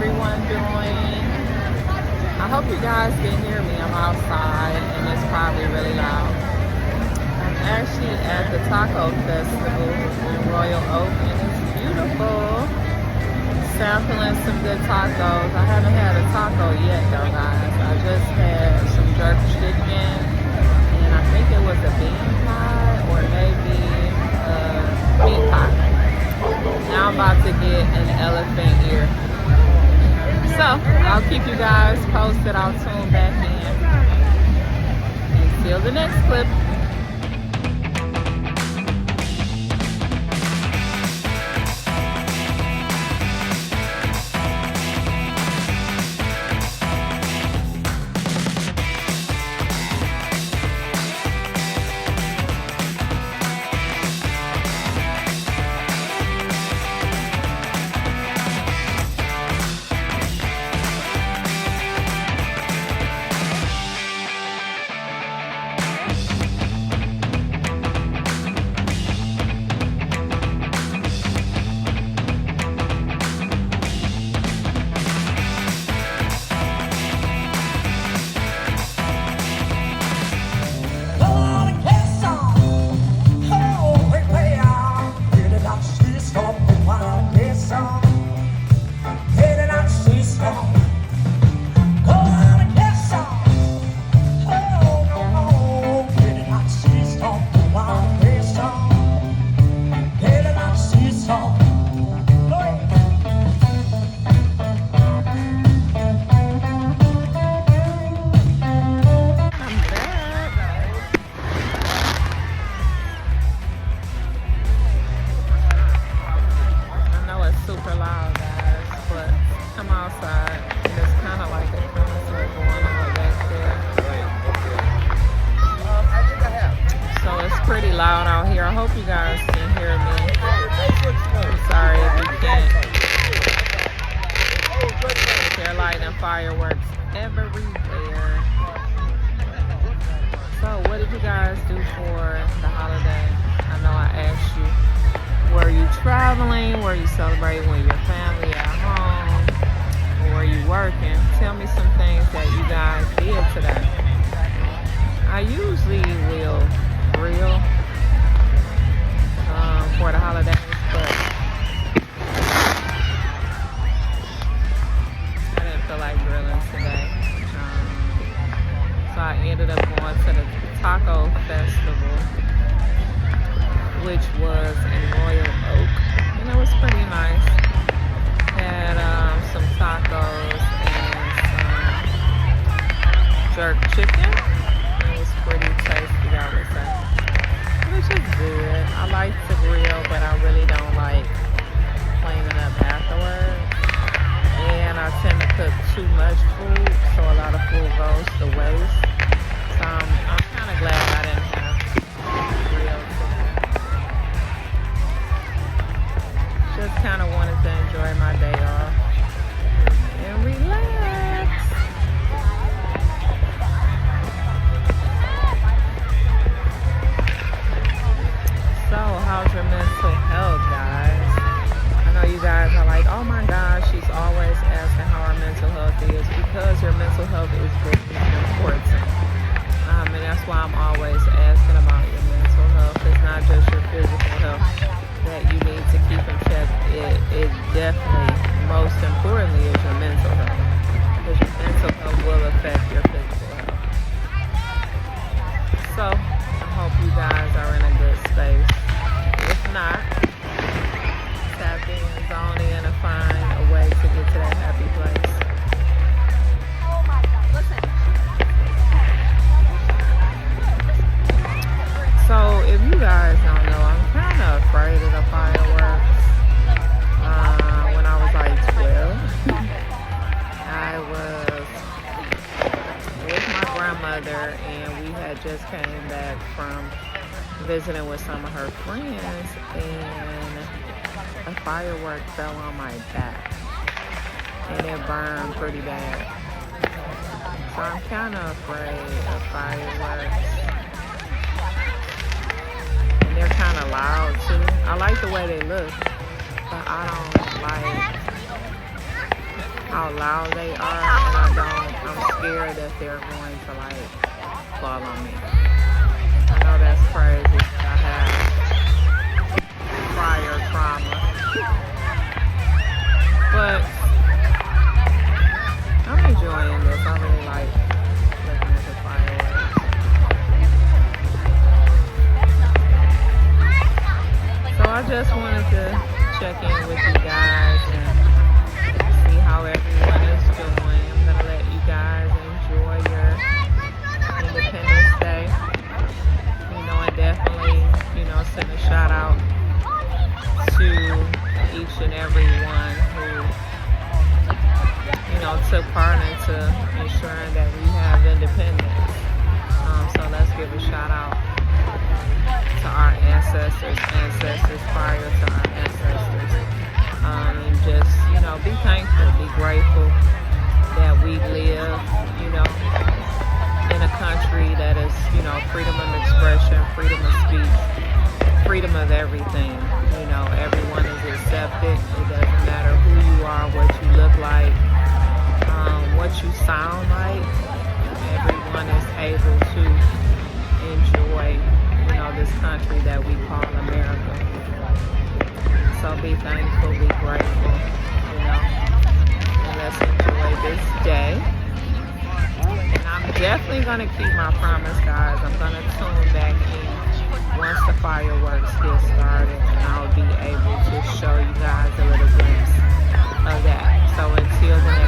everyone doing? I hope you guys can hear me. I'm outside and it's probably really loud. I'm actually at the Taco Festival in Royal Oak and it's beautiful. Sampling some good tacos. I haven't had a taco yet though, guys. I just had some jerk chicken and I think it was a bean pie or maybe a meat pie. Now I'm about to get an elephant ear. So I'll keep you guys posted. I'll tune back in. Until the next clip. Loud out here. I hope you guys can hear me. I'm sorry if you can't. They're lighting fireworks everywhere. So what did you guys do for the holiday? I know I asked you, were you traveling? Were you celebrating with your family at home? Or were you working? Tell me some things that you guys did today. I usually will grill for the holidays, but I didn't feel like grilling today. So I ended up going to the Taco Festival, which was in Royal Oak, and it was pretty nice. Had some tacos and some jerk chicken. It was pretty tasty, I would say. Which is good. I like to grill, but I really don't like cleaning up afterwards. And I tend to cook too much food, so a lot of food goes to waste. So I'm kind of glad I didn't have to grill today. Just kind of wanted to enjoy my day off and relax. So, how's your mental health, guys? I know you guys are like, oh my gosh, she's always asking how our mental health is, because your mental health is very important. And that's why I'm always asking about your mental health. It's not just your physical health that you need to keep in check. It definitely, most importantly, is your mental health. Because your mental health will affect your physical health. So, I hope you guys are in a good space. If not, tap in, zone in, and find a way to get to that happy place. Oh my God, listen. So, if you guys don't know, I'm kind of afraid of the fireworks. When I was like 12, I was with my grandmother, and we had just came back from visiting with some of her friends, and a firework fell on my back and it burned pretty bad. So I'm kind of afraid of fireworks, and they're kind of loud too. I like the way they look, but I how loud they are, and I'm scared that they're going to like fall on me. I know that's crazy. I have prior trauma, but I'm enjoying this. I really like looking at the fireworks. So I just wanted to check in with you guys and see how everyone is doing. I'm going to let you guys enjoy your Independence Day. You know, and definitely, you know, send a shout out to each and every one who, you know, took part into ensuring that we have independence. So let's give a shout out to our ancestors prior to our ancestors. And just, you know, be thankful, be grateful that we live, you know, in a country that is, you know, freedom of expression, freedom of speech, freedom of everything. You know, everyone is accepted. It doesn't matter who you are, what you look like, what you sound like. Everyone is able to enjoy, you know, this country that we call America. So be thankful, be grateful, you know, and let's enjoy this day. And I'm definitely going to keep my promise, guys. I'm going to tune back in once the fireworks get started, and I'll be able to show you guys a little glimpse of that. So until the next